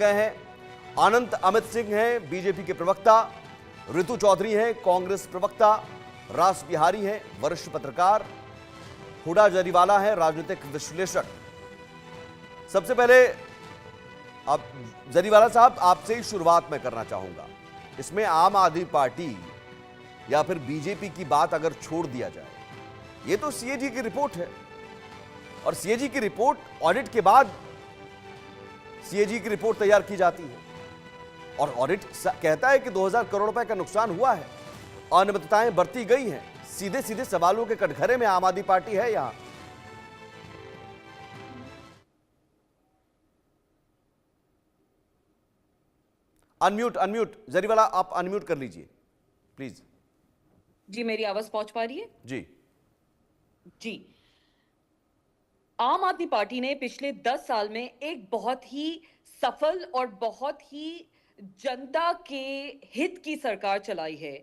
गए हैं। अनंत अमित सिंह हैं बीजेपी के प्रवक्ता, ऋतु चौधरी हैं कांग्रेस प्रवक्ता, रास बिहारी हैं वरिष्ठ पत्रकार, हुडा जरीवाला हैं राजनीतिक विश्लेषक। सबसे पहले अब जरीवाला साहब आपसे ही शुरुआत मैं करना चाहूंगा। इसमें आम आदमी पार्टी या फिर बीजेपी की बात अगर छोड़ दिया जाए, ये तो सीएजी की रिपोर्ट है और सीएजी की रिपोर्ट ऑडिट के बाद सीएजी की रिपोर्ट तैयार की जाती है और ऑडिट कहता है कि 2000 करोड़ रुपए का नुकसान हुआ है, अनियमितताएं बरती गई हैं। सीधे सीधे सवालों के कटघरे में आम आदमी पार्टी है यहां। अनम्यूट जरीवाला आप अनम्यूट कर लीजिए प्लीज। जी मेरी आवाज पहुंच पा रही है? जी जी। आम आदमी पार्टी ने पिछले 10 साल में एक बहुत ही सफल और बहुत ही जनता के हित की सरकार चलाई है।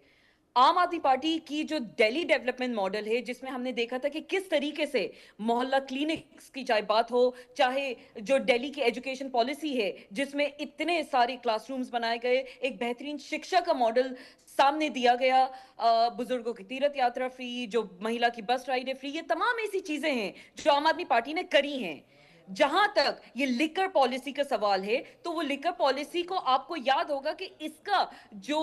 आम आदमी पार्टी की जो दिल्ली डेवलपमेंट मॉडल है, जिसमें हमने देखा था कि किस तरीके से मोहल्ला क्लिनिक्स की चाहे बात हो, चाहे जो दिल्ली की एजुकेशन पॉलिसी है जिसमें इतने सारे क्लासरूम्स बनाए गए, एक बेहतरीन शिक्षा का मॉडल सामने दिया गया, बुजुर्गों की तीर्थ यात्रा फ्री, जो महिला की बस राइड है फ्री, ये तमाम ऐसी चीजें हैं जो आम आदमी पार्टी ने करी हैं। जहां तक ये लिकर पॉलिसी का सवाल है, तो वो लिकर पॉलिसी को आपको याद होगा कि इसका जो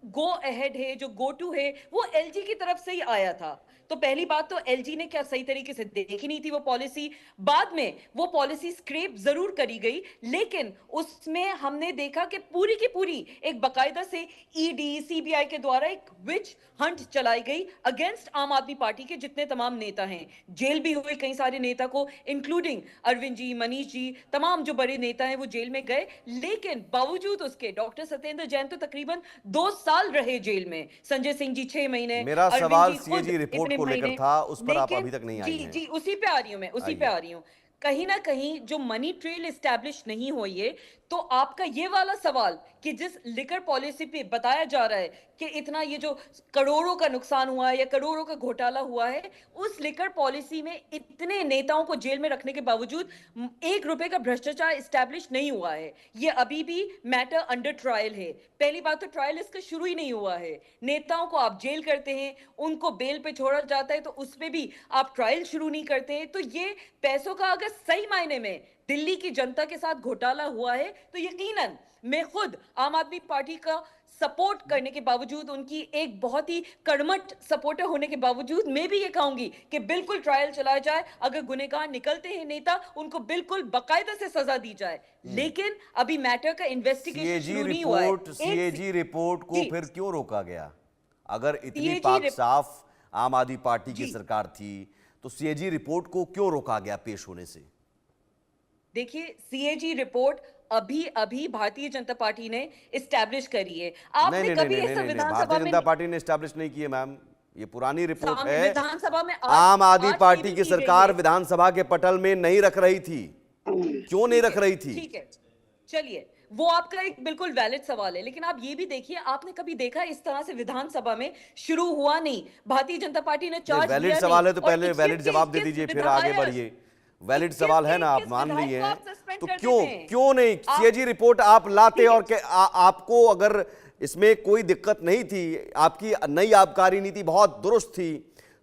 गो अहेड है, जो गो टू है, वो एलजी की तरफ से ही आया था। तो पहली बात तो एलजी ने क्या सही तरीके से देखी नहीं थी वो पॉलिसी। बाद में वो पॉलिसी स्क्रैप जरूर करी गई, लेकिन उसमें हमने देखा कि पूरी की पूरी एक बाकायदा से ईडी सीबीआई के द्वारा एक विच हंट चलाई गई अगेंस्ट आम आदमी पार्टी के जितने तमाम नेता हैं। जेल भी हुए कई सारे नेता को, इंक्लूडिंग अरविंद जी, मनीष जी, तमाम जो बड़े नेता हैं वो जेल में गए। लेकिन बावजूद उसके डॉक्टर सत्येंद्र जैन तो तकरीबन 2 साल रहे जेल में, संजय सिंह जी 6 महीने, मेरा अरविंद सवाल जी खुद सीएजी रिपोर्ट इतने को लेकर महीने। था, उस पर आप लेकिन अभी तक नहीं आई हैं। जी उसी पे आ रही हूं मैं, उसी पे आ रही हूं। कहीं ना कहीं जो मनी ट्रेल एस्टैब्लिश नहीं हुई है, तो आपका ये वाला सवाल कि जिस लिकर पॉलिसी पे बताया जा रहा है कि इतना ये जो करोड़ों का नुकसान हुआ है या करोड़ों का घोटाला हुआ है, उस लिकर पॉलिसी में इतने नेताओं को जेल में रखने के बावजूद 1 रुपए का भ्रष्टाचार एस्टैब्लिश नहीं हुआ है। ये अभी भी मैटर अंडर ट्रायल है। पहली बात तो ट्रायल इसका शुरू ही नहीं हुआ है। नेताओं को आप जेल करते हैं, उनको बेल पे छोड़ा जाता है, तो उसमें भी आप ट्रायल शुरू नहीं करते हैं। तो ये पैसों का अगर सही मायने में दिल्ली की जनता के साथ घोटाला हुआ है, तो यकीनन मैं खुद आम आदमी पार्टी का सपोर्ट करने के बावजूद, उनकी एक बहुत ही कर्मठ सपोर्टर होने के बावजूद, मैं भी ये कहूंगी कि बिल्कुल ट्रायल चलाया जाए। अगर गुनहगार निकलते हैं नेता, उनको बिल्कुल बाकायदा से सजा दी जाए। लेकिन अभी मैटर का इन्वेस्टिगेशन शुरू नहीं हुआ है। सीएजी रिपोर्ट को फिर क्यों रोका गया? अगर इतनी पाक साफ आम आदमी पार्टी की सरकार थी, तो सीएजी रिपोर्ट को क्यों रोका गया पेश होने से? देखिए, सीएजी रिपोर्ट अभी अभी भारतीय जनता पार्टी ने एस्टैब्लिश करी है। आपने कभी ऐसा विधानसभा में? भारतीय जनता पार्टी ने एस्टैब्लिश नहीं की है मैम, ये पुरानी रिपोर्ट है। विधानसभा में आम आदमी पार्टी की सरकार विधानसभा के पटल में नहीं रख रही थी। क्यों नहीं रख रही थी? ठीक है, चलिए, वो आपका एक बिल्कुल वैलिड सवाल है, लेकिन आप ये भी देखिए, आपने कभी देखा इस तरह से विधानसभा में शुरू हुआ नहीं। भारतीय जनता पार्टी ने चार्ज दिया। वैलिड सवाल है तो पहले वैलिड जवाब दे दीजिए, फिर आगे बढ़िए। वैलिड सवाल है ना, आप मान लिए हैं, तो क्यों नहीं सीएजी रिपोर्ट आप लाते? और आपको अगर इसमें कोई दिक्कत नहीं थी, आपकी नई आबकारी नीति बहुत दुरुस्त थी,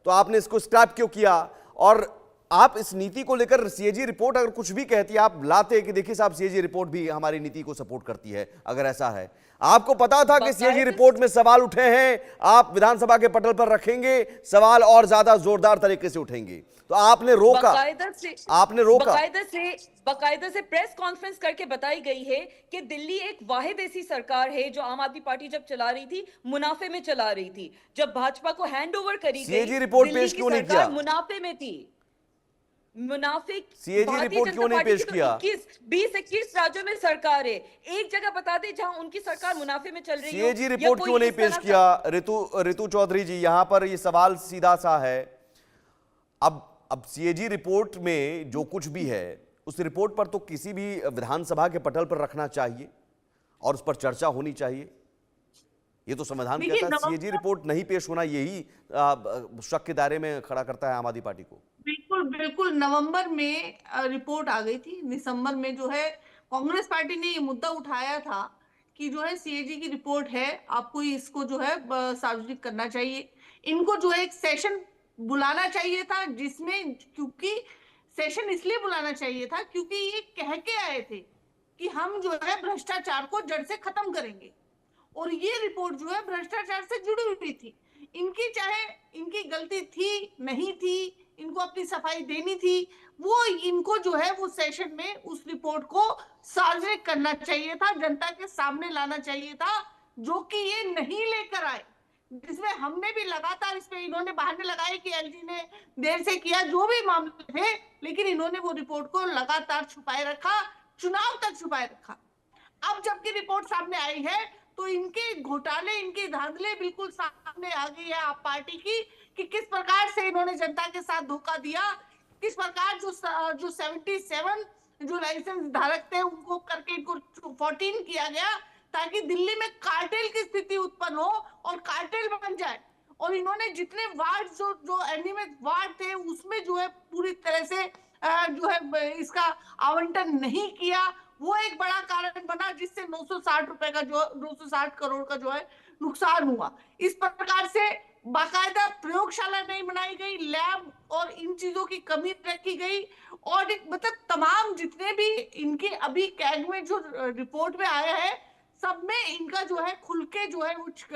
तो आपने इसको स्क्रैप क्यों किया? और आप इस नीति को लेकर सीएजी रिपोर्ट अगर कुछ भी कहती है, आप लाते कि देखिए साहब सीएजी रिपोर्ट भी हमारी नीति को सपोर्ट करती है। अगर ऐसा है, आपको पता था कि सीएजी रिपोर्ट में सवाल उठे हैं, आप विधानसभा के पटल पर रखेंगे, सवाल और ज्यादा जोरदार तरीके से उठेंगे, तो आपने रोका। बाकायदा से प्रेस कॉन्फ्रेंस करके बताई गई है कि दिल्ली एक वाहिद ऐसी सरकार है जो आम आदमी पार्टी जब चला रही थी, मुनाफे में चला रही थी। जब भाजपा को हैंड ओवर करी गई, सीएजी रिपोर्ट पेश क्यों नहीं किया? मुनाफे में थी। मुनाफे सीएजी रिपोर्ट क्यों नहीं पेश किया? 20-21 राज्यों में सरकार है, एक जगह बता दे जहां उनकी सरकार मुनाफे में चल रही है। सीएजी रिपोर्ट क्यों नहीं पेश किया? ऋतु चौधरी जी, यहां पर ये सवाल सीधा सा है। अब सीएजी रिपोर्ट में जो कुछ भी है, उस रिपोर्ट पर तो किसी भी विधानसभा के पटल पर रखना चाहिए और उस पर चर्चा होनी चाहिए। ये तो संविधान कहता है। सीएजी रिपोर्ट नहीं पेश होना यही शक के दायरे में खड़ा करता है आम आदमी पार्टी को। बिल्कुल बिल्कुल, नवंबर में रिपोर्ट आ गई थी, दिसंबर में जो है कांग्रेस पार्टी ने ये मुद्दा उठाया था कि जो है सीएजी की रिपोर्ट है, आपको इसको जो है सार्वजनिक करना चाहिए। इनको जो है एक सेशन बुलाना चाहिए था, जिसमें, क्योंकि सेशन इसलिए बुलाना चाहिए था क्योंकि ये कह के आए थे कि हम जो है भ्रष्टाचार को जड़ से खत्म करेंगे, और ये रिपोर्ट जो है भ्रष्टाचार से जुड़ी हुई थी। इनकी चाहे इनकी गलती थी नहीं थी, इनको अपनी सफाई देनी थी, वो इनको जो है वो सेशन में उस रिपोर्ट को सार्वजनिक करना चाहिए था, जनता के सामने लाना चाहिए था, जो कि ये नहीं लेकर आए। जिसमें हमने भी लगातार इस पे इन्होंने बहाने लगाए कि एलजी ने देर से किया, जो भी मामले थे, लेकिन इन्होंने वो रिपोर्ट को लगातार छुपाए रखा, चुनाव तक छुपाए रखा। अब जबकि रिपोर्ट सामने आई है तो इनके घोटाले, इनके धांधले बिल्कुल सामने आ गई है आप पार्टी की, कि किस प्रकार से इन्होंने जनता के साथ धोखा दिया, किस प्रकार जो 77 जो लाइसेंस धारक थे उनको करके इनको 14 किया गया, ताकि दिल्ली में कार्टेल की स्थिति उत्पन्न हो और कार्टेल बन जाए। और इन्होंने जितने वार्ड जो एनिमिक वार्ड थे उसमें जो है पूरी तरह से जो है इसका आवंटन नहीं किया, वो एक बड़ा कारण बना, जिससे 960 करोड़ का जो है नुकसान हुआ। इस प्रकार से बाकायदा प्रयोगशाला नहीं बनाई गई, लैब और इन चीजों की कमी रखी गई, और मतलब तमाम जितने भी इनके अभी कैग में जो रिपोर्ट में आया है, सब में इनका जो है खुल के जो है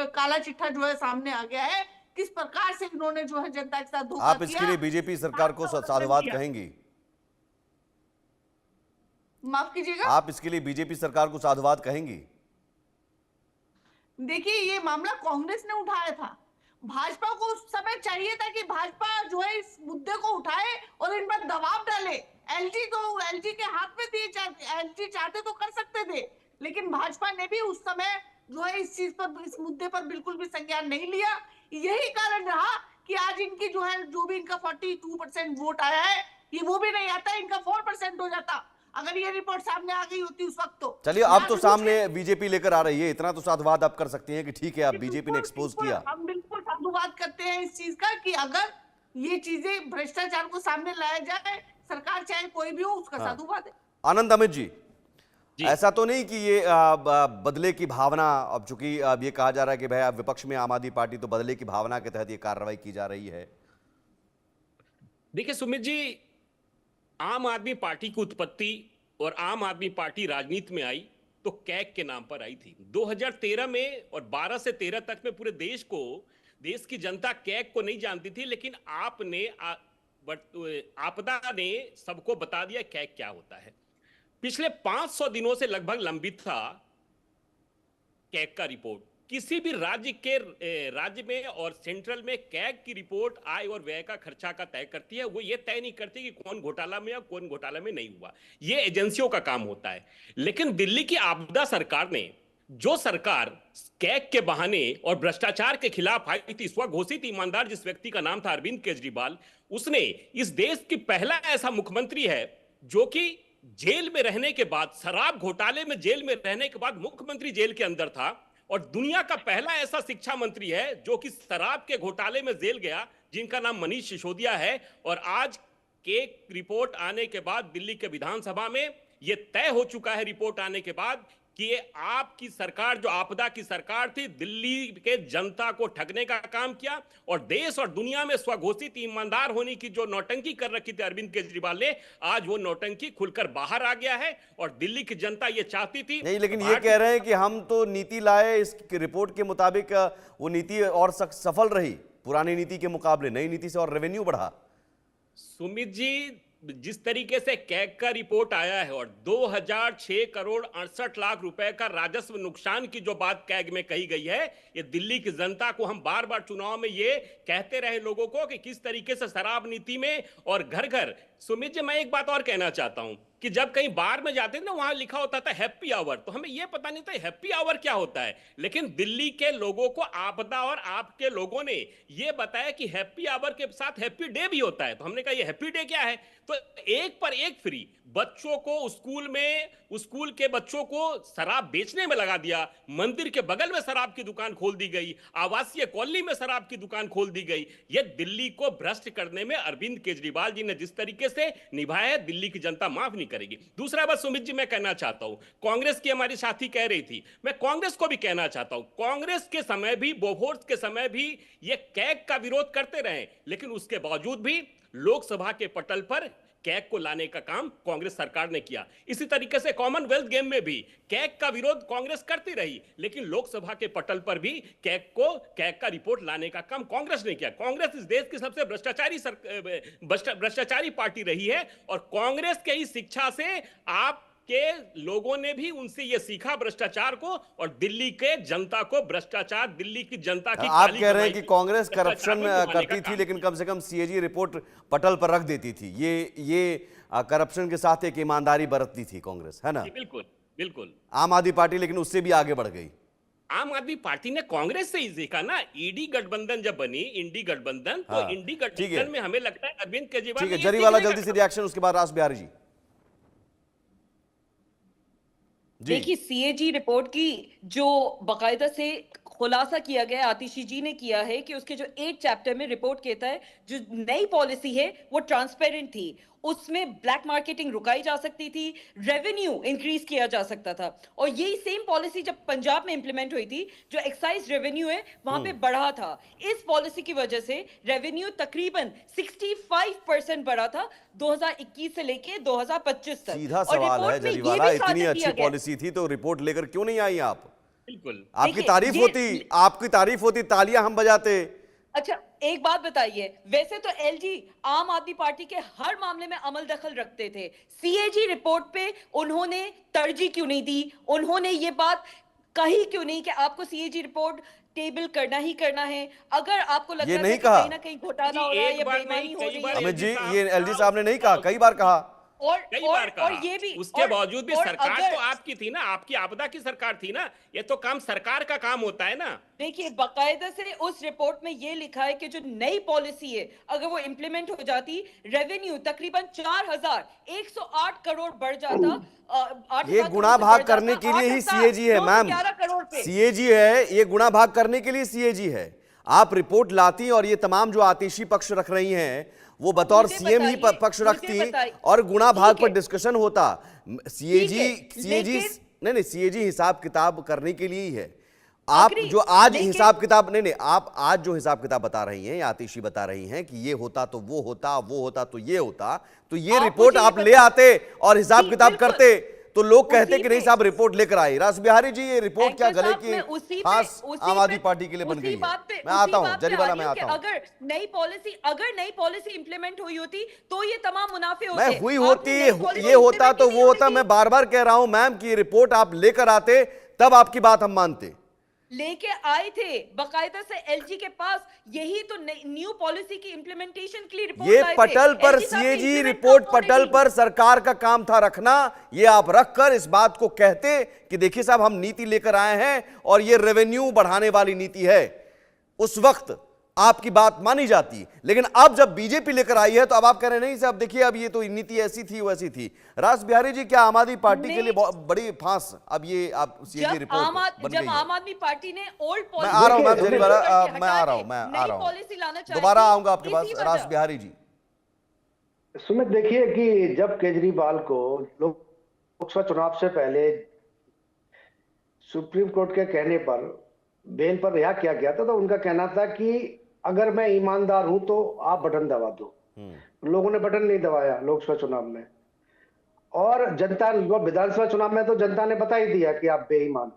काला चिट्ठा जो है सामने आ गया है, किस प्रकार से इन्होंने जो है जनता के साथ धोखा किया। आप इसके लिए बीजेपी सरकार को साधुवाद कहेंगी? माफ कीजिएगा, आप इसके लिए बीजेपी सरकार को साधुवाद कहेंगी? देखिए, ये मामला कांग्रेस ने उठाया था, भाजपा को उस समय चाहिए था कि भाजपा जो है इस मुद्दे को उठाए और इन पर दबाव डाले। एलजी के हाथ में दिए, एलजी चाहते तो कर सकते थे, लेकिन भाजपा ने भी उस समय जो है इस चीज पर, इस मुद्दे पर बिल्कुल भी संज्ञान नहीं लिया। यही कारण रहा कि आज इनकी जो है, जो भी इनका 42% वोट आया है, ये वो भी नहीं आता, इनका 4% हो जाता अगर ये रिपोर्ट सामने आ गई होती उस वक्त। तो चलिए, अब तो सामने बीजेपी लेकर आ रही है, इतना तो साधुवाद आप कर सकती हैं कि ठीक है, आप बीजेपी ने एक्सपोज किया। हम बिल्कुल साधुवाद करते हैं इस चीज का कि अगर ये चीजें भ्रष्टाचार को सामने लाया जाए, सरकार चाहे कोई भी हो, उसका साधुवाद है। आनंद अमित जी, ऐसा तो नहीं कि ये बदले की भावना, अब चूंकि अब ये कहा जा रहा है कि भाई आप विपक्ष में आम आदमी पार्टी, तो बदले की भावना के तहत ये कार्रवाई की जा रही है? देखिए सुमित जी, आम आदमी पार्टी की उत्पत्ति और आम आदमी पार्टी राजनीति में आई तो कैग के नाम पर आई थी 2013 में, और 12 से 13 तक में पूरे देश की जनता कैग को नहीं जानती थी, लेकिन आपदा ने सबको बता दिया कैग क्या होता है। पिछले 500 दिनों से लगभग लंबित था कैग का रिपोर्ट। किसी भी राज्य में और सेंट्रल में कैग की रिपोर्ट आय और व्यय का खर्चा का तय करती है। वो ये तय नहीं करती कि कौन घोटाला में या कौन घोटाला में नहीं हुआ, ये एजेंसियों का काम होता है। लेकिन दिल्ली की आपदा सरकार ने, जो सरकार कैग के बहाने और भ्रष्टाचार के खिलाफ आई थी, स्वघोषित ईमानदार जिस व्यक्ति का नाम था अरविंद केजरीवाल, उसने इस देश की पहला ऐसा मुख्यमंत्री है जो कि जेल में रहने के बाद, शराब घोटाले में जेल में रहने के बाद मुख्यमंत्री जेल के अंदर था, और दुनिया का पहला ऐसा शिक्षा मंत्री है जो कि शराब के घोटाले में जेल गया, जिनका नाम मनीष सिसोदिया है। और आज के रिपोर्ट आने के बाद दिल्ली के विधानसभा में यह तय हो चुका है, रिपोर्ट आने के बाद, कि ये आपकी सरकार, जो आपदा की सरकार थी, दिल्ली के जनता को ठगने का काम किया, और देश और दुनिया में स्वघोषित ईमानदार होने की जो नौटंकी कर रखी थी अरविंद केजरीवाल ने, आज वो नौटंकी खुलकर बाहर आ गया है। और दिल्ली की जनता ये चाहती थी नहीं, लेकिन ये कह रहे हैं कि हम तो नीति लाए, इस रिपोर्ट के मुताबिक वो नीति और सफल रही, पुरानी नीति के मुकाबले नई नीति से और रेवेन्यू बढ़ा। सुमित जी, जिस तरीके से कैग का रिपोर्ट आया है और 2006 करोड़ 68 लाख रुपए का राजस्व नुकसान की जो बात कैग में कही गई है, ये दिल्ली की जनता को, हम बार बार चुनाव में ये कहते रहे लोगों को कि किस तरीके से शराब नीति में और घर घर। सुमित जी, मैं एक बात और कहना चाहता हूं कि जब कहीं बार में जाते थे ना, वहां लिखा होता था हैप्पी आवर, तो हमें यह पता नहीं था हैप्पी आवर क्या होता है, लेकिन दिल्ली के लोगों को आपदा और आपके लोगों ने यह बताया कि हैप्पी आवर के साथ हैप्पी डे भी होता है। तो हमने कहा ये हैप्पी डे क्या है, तो एक पर एक फ्री बच्चों को स्कूल के बच्चों को शराब बेचने में लगा दिया, मंदिर के बगल में शराब की दुकान खोल दी गई, आवासीय कॉलोनी में शराब की दुकान खोल दी गई। यह दिल्ली को भ्रष्ट करने में अरविंद केजरीवाल जी ने जिस तरीके से निभाया है, दिल्ली की जनता माफ नहीं नहीं करेगी। दूसरा बात सुमित जी मैं कहना चाहता हूं, कांग्रेस की हमारी साथी कह रही थी, मैं कांग्रेस को भी कहना चाहता हूं, कांग्रेस के समय भी, बोफोर्स के समय भी ये कैग का विरोध करते रहे, लेकिन उसके बावजूद भी लोकसभा के पटल पर कैग को लाने का काम कांग्रेस सरकार ने किया। इसी तरीके से कॉमनवेल्थ गेम में भी कैग का विरोध कांग्रेस करती रही, लेकिन लोकसभा के पटल पर भी कैग का रिपोर्ट लाने का काम कांग्रेस ने किया। कांग्रेस इस देश की सबसे भ्रष्टाचारी पार्टी रही है, और कांग्रेस के ही शिक्षा से आप के लोगों ने भी उनसे यह सीखा भ्रष्टाचार को, और दिल्ली के जनता को भ्रष्टाचार, दिल्ली की जनता की आप काली कह रहे हैं कमाई कि कांग्रेस भ्रष्टाचार करप्शन में डुबाने का करती थी, काम। लेकिन कम से कम सीएजी रिपोर्ट पटल पर रख देती थी। ये करप्शन के साथ एक ईमानदारी बरतती थी कांग्रेस, है ना? जी, बिल्कुल बिल्कुल। आम आदमी पार्टी लेकिन उससे भी आगे बढ़ गई। आम आदमी पार्टी ने कांग्रेस से ही सीखा ना। ईडी गठबंधन जब बनी, इंडी गठबंधन, तो हाँ, इंडी ठीक है। गठबंधन में हमें लगता है अरविंद केजरीवाल ठीक है, ने ये जरीवाला सीखने का जल्दी से रिएक्शन, उसके बाद रास बिहारी जी। देखिए, सीएजी रिपोर्ट की जो बाकायदा से खुलासा किया गया, आतिशी जी ने किया है कि उसके जो 8 चैप्टर में रिपोर्ट कहता है जो नई पॉलिसी है वो ट्रांसपेरेंट थी, उसमें ब्लैक मार्केटिंग रुकाई जा सकती थी, रेवेन्यू इंक्रीज किया जा सकता था। और यही सेम पॉलिसी जब पंजाब में इंप्लीमेंट हुई थी, जो एक्साइज रेवेन्यू है वहां पे बढ़ा था। इस पॉलिसी की वजह से रेवेन्यू तकरीबन 65% बढ़ा था 2021 से लेके 2025 तक। सीधा और सवाल है रिपोर्ट में ये जरीवाला, भी इतनी साबित अच्छी किया गया। पॉलिसी थी तो रिपोर्ट लेकर क्यों नहीं आई आप? बिल्कुल। आपकी देखिए, तारीफ ये- होती, आपकी तारीफ होती, तालियां हम बजाते। अच्छा, एक बात बताइए, वैसे तो एलजी आम आदमी पार्टी के हर मामले में अमल दखल रखते थे, सीएजी रिपोर्ट पे उन्होंने तरजीह क्यों नहीं दी? उन्होंने ये बात कही क्यों नहीं कि आपको सीएजी रिपोर्ट टेबल करना ही करना है? अगर आपको लगता ये है नहीं कि कहा। कहीं ना कहीं घोटाला जी, हो रहा है एक या बार बेईमानी नहीं, हो कई रही बार है, अमित जी, साहब, ये एलजी साहब ने नहीं कहा, कई बार कहा। कई बार कहा। और ये भी, उसके बावजूद भी और सरकार अगर- तो आपकी थी ना, आपकी आपदा की सरकार थी ना। ये तो काम सरकार का काम होता है ना। देखिए, बाकायदा से उस रिपोर्ट में ये लिखा है कि जो नई पॉलिसी है अगर वो इंप्लीमेंट हो जाती, रेवेन्यू तकरीबन 4108 करोड़ बढ़ जाता। 8,000 ये करोड़ गुणा से भाग बढ़ करने जाता, के लिए ही 8,211 सीएजी है मैम। करोड़ पे। सीएजी है, ये गुणा भाग करने के लिए सीएजी है। आप रिपोर्ट लाती और ये तमाम जो आतिशी पक्ष रख रही हैं वो बतौर मुझे सीएम ही बताइए, पक्ष मुझे रखती बताइए। और गुणा भाग ठीक पर है। डिस्कशन होता। सीएजी सीएजी लेकिन- नहीं, सीएजी हिसाब किताब करने के लिए ही है। आप Agree, जो आज लेकिन- हिसाब किताब नहीं, आप आज जो हिसाब किताब बता रही हैं, आतिशी बता रही हैं कि ये होता तो वो होता, वो होता तो ये होता, तो ये आप रिपोर्ट मुझे ये आप ले आते और हिसाब जी, किताब बिल्कुल। करते तो लोग कहते उसी कि नहीं पे- साहब रिपोर्ट लेकर आए। रास बिहारी जी, ये रिपोर्ट क्या एंकर गले साहब, की मैं उसी खास पे- आम आदमी पे- पार्टी के लिए बन उसी गई है? बात पे- मैं उसी आता हूं, बात पे जरीवाला आ मैं रही हूं आता कि हूं। अगर नई पॉलिसी इंप्लीमेंट हुई होती तो ये तमाम मुनाफे होते। मैं हुई आपने होती, नई पॉलिसी ये होता implement तो ही नहीं वो होता। होने मैं दी। बार बार कह रहा हूं मैम कि ये रिपोर्ट आप लेकर आते तब आपकी बात हम मानते। लेके आए थे बाकायदा से एलजी के पास, यही तो न्यू पॉलिसी की इंप्लीमेंटेशन के लिए रिपोर्ट ये लाए थे। पटल पर LG साहब ने सीएजी implement रिपोर्ट कब होने पटल दी? पर सरकार का काम था रखना। ये आप रखकर इस बात को कहते कि देखिए साहब हम नीति लेकर आए हैं और ये रेवेन्यू बढ़ाने वाली नीति है, उस वक्त आपकी बात मानी जाती। लेकिन अब जब बीजेपी लेकर आई है तो अब आप कह रहे नहीं साहब देखिए अब ये तो नीति ऐसी थी वैसी थी। रास बिहारी जी, क्या आम आदमी पार्टी के लिए बहुत बड़ी फांस अब ये आप सीएजी रिपोर्ट बन गई जब है? आम आदमी पार्टी ने ओल्ड मैं पॉलिसी आ रहा हूं मैम देखिए, जरीवाला, हटा मैं आ रहा के हूं, मैं आ नई रहा हूं, पॉलिसी लाना चाहिए। दोबारा आऊंगा आपके पास। इसी रास वजह। बिहारी जी, सुमित, देखिए कि जब केजरीवाल को लोकसभा चुनाव से पहले सुप्रीम कोर्ट के कहने पर बेल पर रिहा किया गया था, तो उनका कहना था कि अगर मैं ईमानदार हूं तो आप बटन दबा दो। लोगों ने बटन नहीं दबाया लोकसभा चुनाव में, और जनता विधानसभा चुनाव में तो जनता ने बता ही दिया कि आप बेईमान।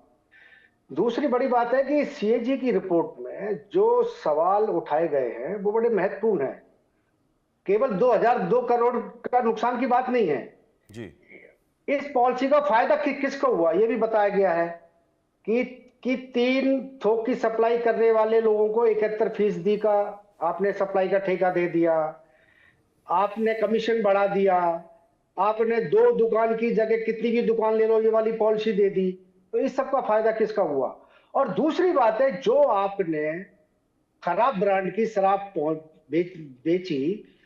दूसरी बड़ी बात है कि सीएजी की रिपोर्ट में जो सवाल उठाए गए हैं वो बड़े महत्वपूर्ण हैं। केवल 2002 करोड़ का नुकसान की बात नहीं है। जी इस पॉलिसी का फायदा किसको हुआ ये भी बताया गया है कि 3 थोक की सप्लाई करने वाले लोगों को 71% का आपने सप्लाई का ठेका दे दिया, आपने कमीशन बढ़ा दिया, आपने 2 दुकान की जगह कितनी भी दुकान ले लो ये वाली पॉलिसी दे दी। तो इस सब का फायदा किसका हुआ? और दूसरी बात है, जो आपने खराब ब्रांड की शराब बेची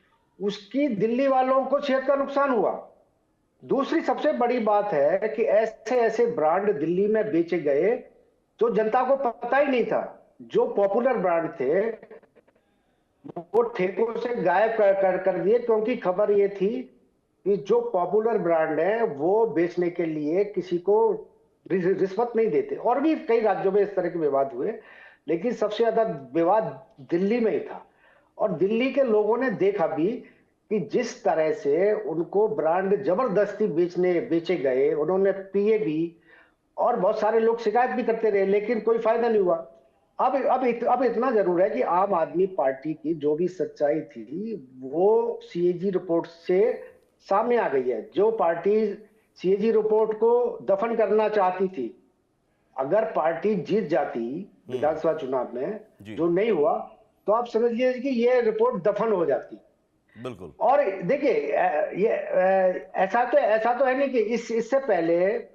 उसकी दिल्ली वालों को सेहत का नुकसान हुआ। दूसरी सबसे बड़ी बात है कि ऐसे ऐसे ब्रांड दिल्ली में बेचे गए जो जनता को पता ही नहीं था। जो पॉपुलर ब्रांड थे वो ठेकों से गायब कर दिए, क्योंकि खबर ये थी कि जो पॉपुलर ब्रांड है वो बेचने के लिए किसी को रिश्वत नहीं देते। और भी कई राज्यों में इस तरह के विवाद हुए, लेकिन सबसे ज्यादा विवाद दिल्ली में ही था। और दिल्ली के लोगों ने देखा भी कि जिस तरह से उनको ब्रांड जबरदस्ती बेचे गए, उन्होंने पिए भी, और बहुत सारे लोग शिकायत भी करते रहे, लेकिन कोई फायदा नहीं हुआ। अब इतना जरूर है कि आम आदमी पार्टी की जो भी सच्चाई थी वो सीएजी रिपोर्ट से सामने आ गई है। जो पार्टी सीएजी रिपोर्ट को दफन करना चाहती थी, अगर पार्टी जीत जाती विधानसभा चुनाव में, जो नहीं हुआ, तो आप समझिए कि ये रिपोर्ट दफन हो जाती। बिल्कुल। और देखिए, ये ऐसा तो है नहीं कि इससे पहले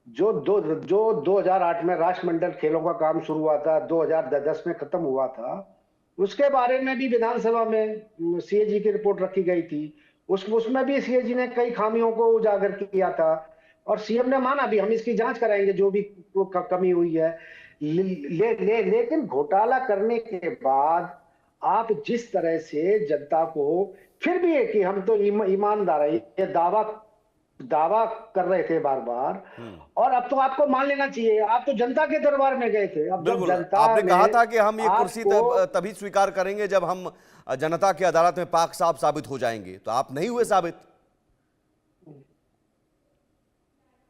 जो 2008 में राष्ट्रमंडल खेलों का काम शुरू हुआ था, 2010 में खत्म हुआ था, उसके बारे में भी विधानसभा में सीएजी की रिपोर्ट रखी गई थी। उसमें भी सीएजी ने कई खामियों को उजागर किया था, और सीएम ने माना भी हम इसकी जांच कराएंगे जो भी कमी हुई है। लेकिन घोटाला करने के बाद आप जिस तरह से जनता को, फिर भी है कि हम तो ईमानदार है, ये दावा कर रहे थे बार बार, और अब तो आपको मान लेना चाहिए, आप तो जनता के दरबार में गए थे। अब जब बिल्कुल, जनता आपने ने कहा था कि हम ये कुर्सी आपको तभी स्वीकार करेंगे जब हम जनता की अदालत में पाक साफ साबित हो जाएंगे, तो आप नहीं हुए साबित।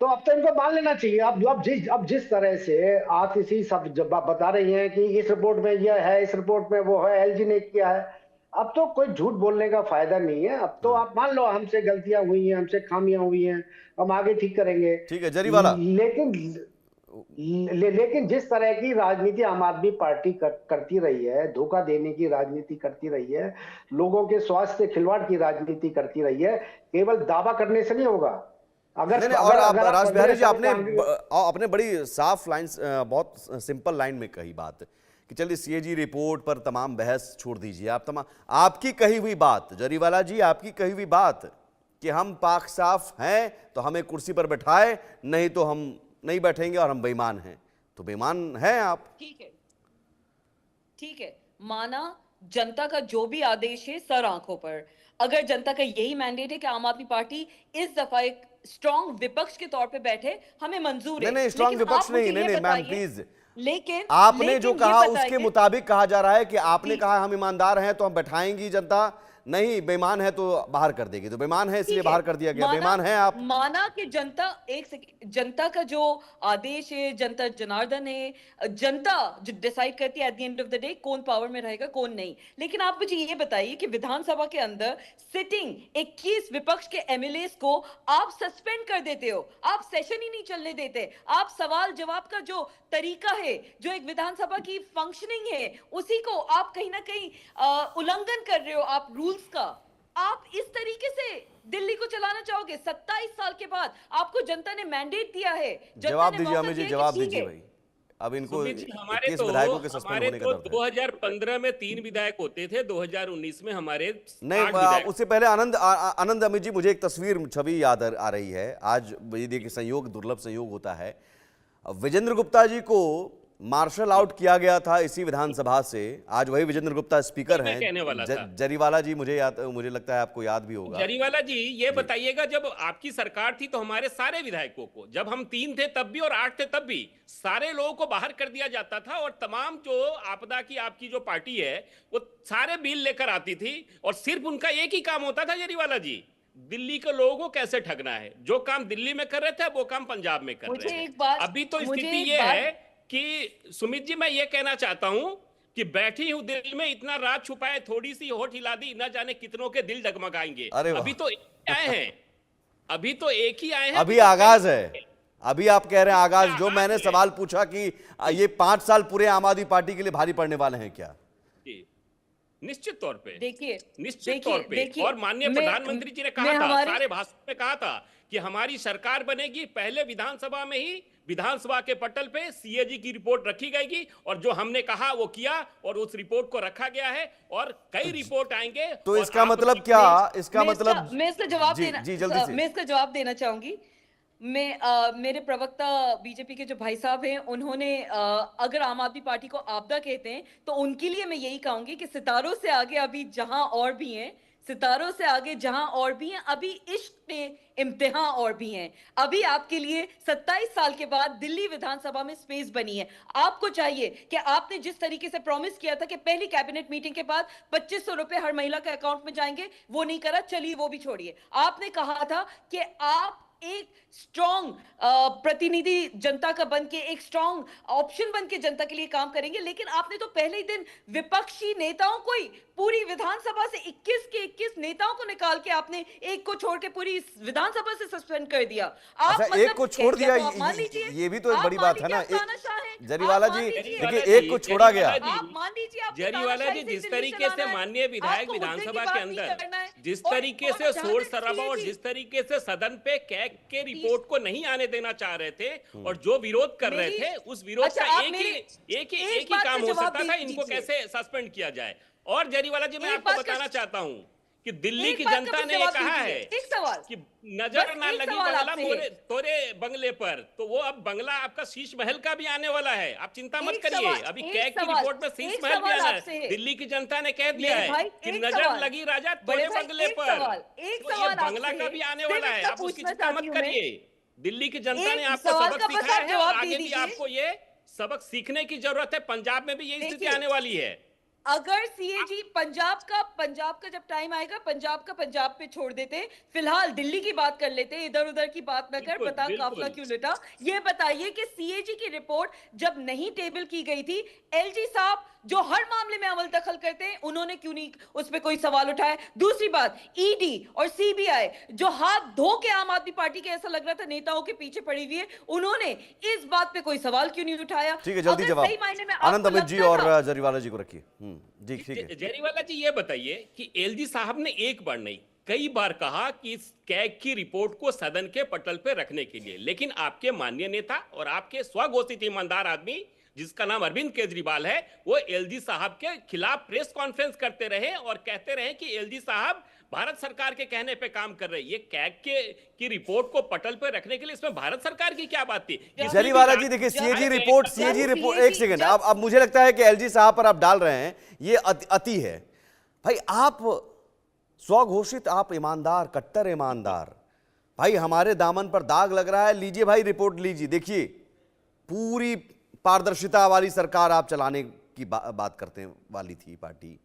तो अब तो इनको मान लेना चाहिए। अब जिस तरह से आप इसी सब जब आप बता रही हैं कि इस रिपोर्ट में यह है, इस रिपोर्ट में वो है, एलजी ने किया है, अब तो कोई झूठ बोलने का फायदा नहीं है। अब तो आप मान लो हमसे गलतियां हुई हैं, हमसे खामियां हुई हैं, हम आगे ठीक करेंगे। ठीक है जरीवाला। लेकिन जिस तरह की राजनीति आम आदमी पार्टी करती रही है, धोखा देने की राजनीति करती रही है, लोगों के स्वास्थ्य से खिलवाड़ की राजनीति करती रही है, केवल दावा करने से नहीं होगा। नहीं, और आप राज बिहारी जी आपने बड़ी साफ लाइन, बहुत सिंपल लाइन में कही बात कि चलिए सीएजी रिपोर्ट पर तमाम बहस छोड़ दीजिए, आपकी कही हुई बात, जरीवाला जी आपकी कही हुई बात कि हम पाक साफ हैं तो हमें कुर्सी पर बैठाए, नहीं तो हम नहीं बैठेंगे, और हम बेईमान हैं, तो बेईमान हैं आप। ठीक है, माना जनता का जो भी आदेश है सर आंखों पर। अगर जनता का यही मैंडेट है कि आम आदमी पार्टी इस दफा एक स्ट्रॉन्ग विपक्ष के तौर पे बैठे, हमें मंजूर है। नहीं स्ट्रॉन्ग विपक्ष नहीं, नहीं मैम प्लीज, लेकिन आपने जो कहा उसके मुताबिक कहा जा रहा है कि आपने कहा हम ईमानदार हैं तो हम बैठाएंगी, जनता नहीं बेईमान है तो बाहर कर देगी, तो बेईमान है इसलिए बाहर कर दिया गया, बेईमान है आप। माना कि जनता का जो आदेश है, जनता जनार्दन है, जनता जो डिसाइड करती है at the end of the day कौन पावर में रहेगा कौन नहीं। लेकिन आप मुझे ये बताइए कि विधानसभा के अंदर सिटिंग 21 विपक्ष के एमएलए को आप सस्पेंड कर देते हो, आप सेशन ही नहीं चलने देते, आप सवाल जवाब का जो तरीका है, जो एक विधानसभा की फंक्शनिंग है, उसी को आप कहीं ना कहीं उल्लंघन कर रहे हो, आप रूल्स का। आप इस तरीके से दिल्ली को चलाना चाहोगे? 27 साल के बाद आपको जनता ने मैंडेट दिया है। जवाब दीजिए हमें जी, जवाब दीजिए भाई। अब इनको हमारे 21 विधायकों के सस्पेंड होने का दर्द है। 2015 में 3 विधायक होते थे, 2019 में हमारे नहीं, उससे पहले आनंद अमित जी, मुझे एक तस्वीर छवि याद आ रही है। आज ये देखिए संयोग, दुर्लभ संयोग होता है, विजेंद्र गुप्ता जी को मार्शल आउट किया गया था इसी विधानसभा से। आज वही विजेंद्र गुप्ता स्पीकर हैं। जरीवाला जी मुझे लगता है आपको याद भी होगा। जरीवाला जी ये बताइएगा, जब आपकी सरकार थी तो हमारे सारे विधायकों को, जब हम 3 थे तब भी और 8 थे तब भी, सारे लोगों को बाहर कर दिया जाता था, और तमाम जो आपदा की आपकी जो पार्टी है वो सारे बिल लेकर आती थी, और सिर्फ उनका एक ही काम होता था जरीवाला जी, दिल्ली के लोगों को कैसे ठगना है। जो काम दिल्ली में कर रहे थे वो काम पंजाब में कर रहे हैं। अभी तो स्थिति ये है कि सुमित जी, मैं ये कहना चाहता हूं कि बैठी हूं दिल में, इतना राज छुपाए, थोड़ी सी होठ हिला दी, न जाने कितनों के दिल डगमगाएंगे। अभी तो एक आए हैं, अभी तो एक ही आए हैं, अभी आगाज है। अभी आप कह रहे हैं आगाज, जो मैंने सवाल पूछा कि ये 5 साल पूरे आम आदमी पार्टी के लिए भारी पड़ने वाले हैं क्या? निश्चित तौर पे, निश्चित तौर पे। और माननीय प्रधानमंत्री जी ने कहा था, सारे भाषण में कहा था कि हमारी सरकार बनेगी, पहले विधानसभा में ही विधानसभा के पटल पे सीएजी की रिपोर्ट रखी जाएगी, और जो हमने कहा वो किया, और उस रिपोर्ट को रखा गया है, और कई रिपोर्ट आएंगे। तो इसका मतलब क्या? इसका मतलब मैं इसका जवाब देना चाहूंगी। मेरे प्रवक्ता बीजेपी के जो भाई साहब हैं, उन्होंने अगर आम आदमी पार्टी को आपदा कहते हैं तो उनके लिए मैं यही कहूंगी कि सितारों से आगे अभी जहां और भी हैं, सितारों से आगे जहां और भी हैं, अभी इश्क में इम्तिहान और भी हैं। अभी आपके लिए 27 साल के बाद दिल्ली विधानसभा में स्पेस बनी है। आपको चाहिए कि आपने जिस तरीके से प्रॉमिस किया था कि पहली कैबिनेट मीटिंग के बाद 2500 रुपए हर महिला के अकाउंट में जाएंगे, वो नहीं करा। चलिए वो भी छोड़िए। आपने कहा था कि आप एक स्ट्रॉन्ग प्रतिनिधि जनता का बन के, एक स्ट्रॉन्ग ऑप्शन बन के जनता के लिए काम करेंगे, लेकिन आपने तो पहले ही दिन विपक्षी नेताओं को ही, पूरी विधानसभा से 21 के 21 नेताओं को निकाल के आपने एक को छोड़ के पूरी विधानसभा से सस्पेंड कर दिया। आप अच्छा, एक को छोड़ दिया, ये भी तो एक बड़ी बात है ना। जरीवाला जी देखिए, एक को छोड़ा गया। आप मान लीजिए, जरीवाला जी, जिस तरीके से माननीय विधायक विधानसभा के अंदर जिस तरीके से शोर शराबा और जिस तरीके से सदन पे कैग के रिपोर्ट को नहीं आने देना चाह रहे थे और जो विरोध कर रहे थे, उस विरोध का एक ही काम हो सकता था, इनको कैसे सस्पेंड किया जाए। और जरीवाला जी, मैं आपको बताना चाहता हूं कि दिल्ली की जनता ने ये कहा है कि नजर ना लगी बंगला तोरे बंगले पर, तो वो अब बंगला आपका शीश महल का भी आने वाला है। आप चिंता मत करिए, अभी कैग की रिपोर्ट में शीश महल भी आना है। दिल्ली की जनता ने कह दिया है कि नजर लगी राजा तोरे बंगले पर, तो ये बंगला का भी आने वाला है। आप उसकी चिंता मत करिए। दिल्ली की जनता ने आपको सबक सिखाया है और आगे भी आपको ये सबक सीखने की जरूरत है। पंजाब में भी यही स्थिति आने वाली है। अगर सीएजी पंजाब का जब टाइम आएगा, पंजाब पे छोड़ देते। फिलहाल दिल्ली की बात कर लेते, इधर उधर की बात न कर। बता काफला क्यों लटा, ये बताइए कि सीएजी की रिपोर्ट जब नहीं टेबल की गई थी, एलजी साहब जो हर मामले में अव्वल दखल करते हैं, उन्होंने क्यों नहीं उस पर कोई सवाल उठाया? दूसरी बात, ईडी और सीबीआई जो हाथ धो के आम आदमी पार्टी के, ऐसा लग रहा था नेताओं के पीछे पड़ी हुई है, उन्होंने इस बात पे कोई सवाल क्यों नहीं उठाया? ठीक है, जल्दी जवाब आनंद अमित जी और जरीवाला जी को रखिए। जी ठीक है। जरीवाला जी, ये बताइए कि एलजी साहब ने एक बार नहीं कई बार कहा कि इस कैग की रिपोर्ट को सदन के पटल पर रखने के लिए, लेकिन आपके माननीय नेता और आपके स्वघोषित ईमानदार आदमी जिसका नाम अरविंद केजरीवाल है, वो एलजी साहब के खिलाफ प्रेस कॉन्फ्रेंस करते रहे और कहते रहे कि एलजी साहब भारत सरकार के कहने पे काम कर रहे हैं। ये कैग की रिपोर्ट को पटल पे रखने के लिए इसमें भारत सरकार की क्या बात थी? जरीवाला जी देखिए, सीएजी रिपोर्ट एक सेकंड, अब मुझे लगता है कि एलजी साहब पर आप डाल रहे हैं, ये अति है भाई। आप स्वघोषित, आप ईमानदार, कट्टर ईमानदार भाई, हमारे दामन पर दाग लग रहा है। लीजिए भाई रिपोर्ट लीजिए, देखिए पूरी पारदर्शिता वाली सरकार आप चलाने की बात करते वाली थी पार्टी,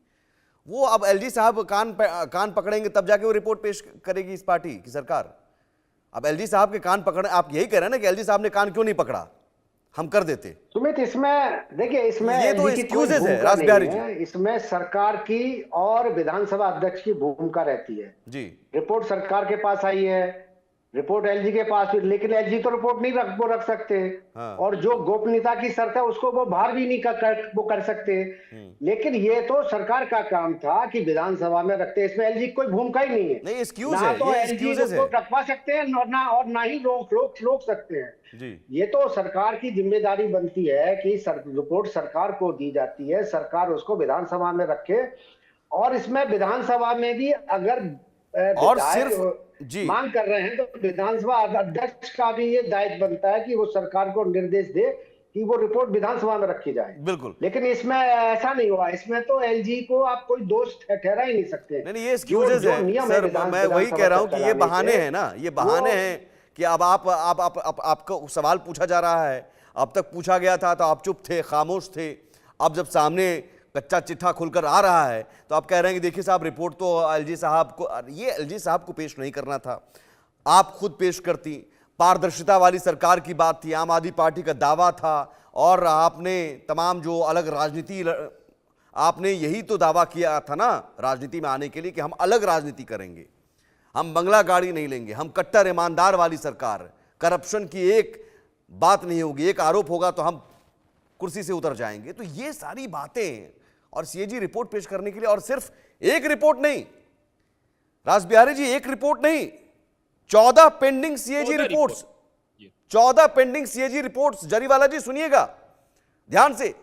वो अब एलजी साहब कान पकड़ेंगे तब जाके वो रिपोर्ट पेश करेगी इस पार्टी की सरकार। अब एलजी साहब के कान पकड़े, आप यही कह रहे हैं ना कि एलजी साहब ने कान क्यों नहीं पकड़ा, हम कर देते। सुमित, इसमें देखिए, इसमें ये तो एक्सक्यूजेस है राज बिहारी जी। इसमें सरकार की और विधानसभा अध्यक्ष की भूमिका रहती है जी। रिपोर्ट सरकार के पास आई है, रिपोर्ट एलजी के पास, लेकिन एलजी तो रिपोर्ट नहीं रख सकते। हाँ। और जो गोपनीयता की शर्त है उसको वो बाहर भी नहीं कर सकते। लेकिन ये तो सरकार का काम था कि विधानसभा में रखते, इसमें एलजी कोई भूमिका ही नहीं है। नहीं, एक्सक्यूज है, तो एलजी को रखवा सकते हैं और ना ही रोक सकते हैं जी। ये तो सरकार की जिम्मेदारी बनती है कि रिपोर्ट सरकार को दी जाती है, सरकार उसको विधानसभा में रखे। और इसमें विधानसभा में भी अगर और सिर्फ जी मांग कर रहे हैं तो विधानसभा अध्यक्ष का भी ये दायित्व बनता है कि वो सरकार को निर्देश दे कि वो रिपोर्ट विधानसभा में रखी जाए। बिल्कुल, लेकिन इसमें ऐसा नहीं हुआ। इसमें तो एलजी को आप कोई दोष ठहरा ही नहीं सकते। नहीं, ये एक्सक्यूजेस है सर। मैं वही कह रहा हूं कि ये बहाने हैं ना, ये बहाने हैं कि अब आपको सवाल पूछा जा रहा है, अब तक पूछा गया था तो आप चुप थे, खामोश थे। अब जब सामने कच्चा चिट्ठा खुलकर आ रहा है तो आप कह रहे हैं कि देखिए साहब, रिपोर्ट तो एलजी साहब को, ये एलजी साहब को पेश नहीं करना था, आप खुद पेश करती। पारदर्शिता वाली सरकार की बात थी, आम आदमी पार्टी का दावा था, और आपने तमाम जो अलग राजनीति, आपने यही तो दावा किया था ना राजनीति में आने के लिए कि हम अलग राजनीति करेंगे, हम बंगला गाड़ी नहीं लेंगे, हम कट्टर ईमानदार वाली सरकार, करप्शन की एक बात नहीं होगी, एक आरोप होगा तो हम कुर्सी से उतर जाएंगे। तो ये सारी बातें, और सीएजी रिपोर्ट पेश करने के लिए, और सिर्फ एक रिपोर्ट नहीं राज बिहारी जी, एक रिपोर्ट नहीं, 14 pending CAG reports, 14 pending CAG reports. Zariwala ji सुनिएगा ध्यान से,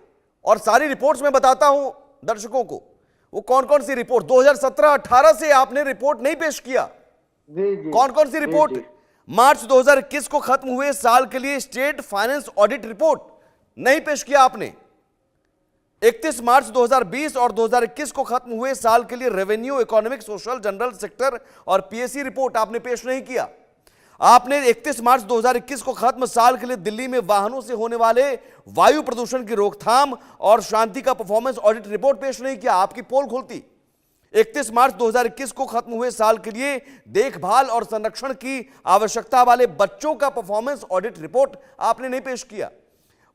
और सारी रिपोर्ट्स मैं बताता हूं दर्शकों को, वो कौन कौन सी रिपोर्ट 2017-18 से आपने रिपोर्ट नहीं पेश किया। कौन कौन सी रिपोर्ट? मार्च 2021 को खत्म हुए साल के लिए स्टेट फाइनेंस ऑडिट रिपोर्ट नहीं पेश किया आपने। 31 मार्च 2020 और 2021 को खत्म हुए साल के लिए revenue, economic, social, general sector और पीएससी रिपोर्ट आपने पेश नहीं किया। आपने 31 मार्च 2021 को खत्म साल के लिए दिल्ली में वाहनों से होने वाले वायु प्रदूषण की रोकथाम और शांति का परफॉर्मेंस ऑडिट रिपोर्ट पेश नहीं किया। आपकी पोल खुलती। 31 मार्च 2021 को खत्म हुए साल के लिए देखभाल और संरक्षण की आवश्यकता वाले बच्चों का परफॉर्मेंस ऑडिट रिपोर्ट आपने नहीं पेश किया।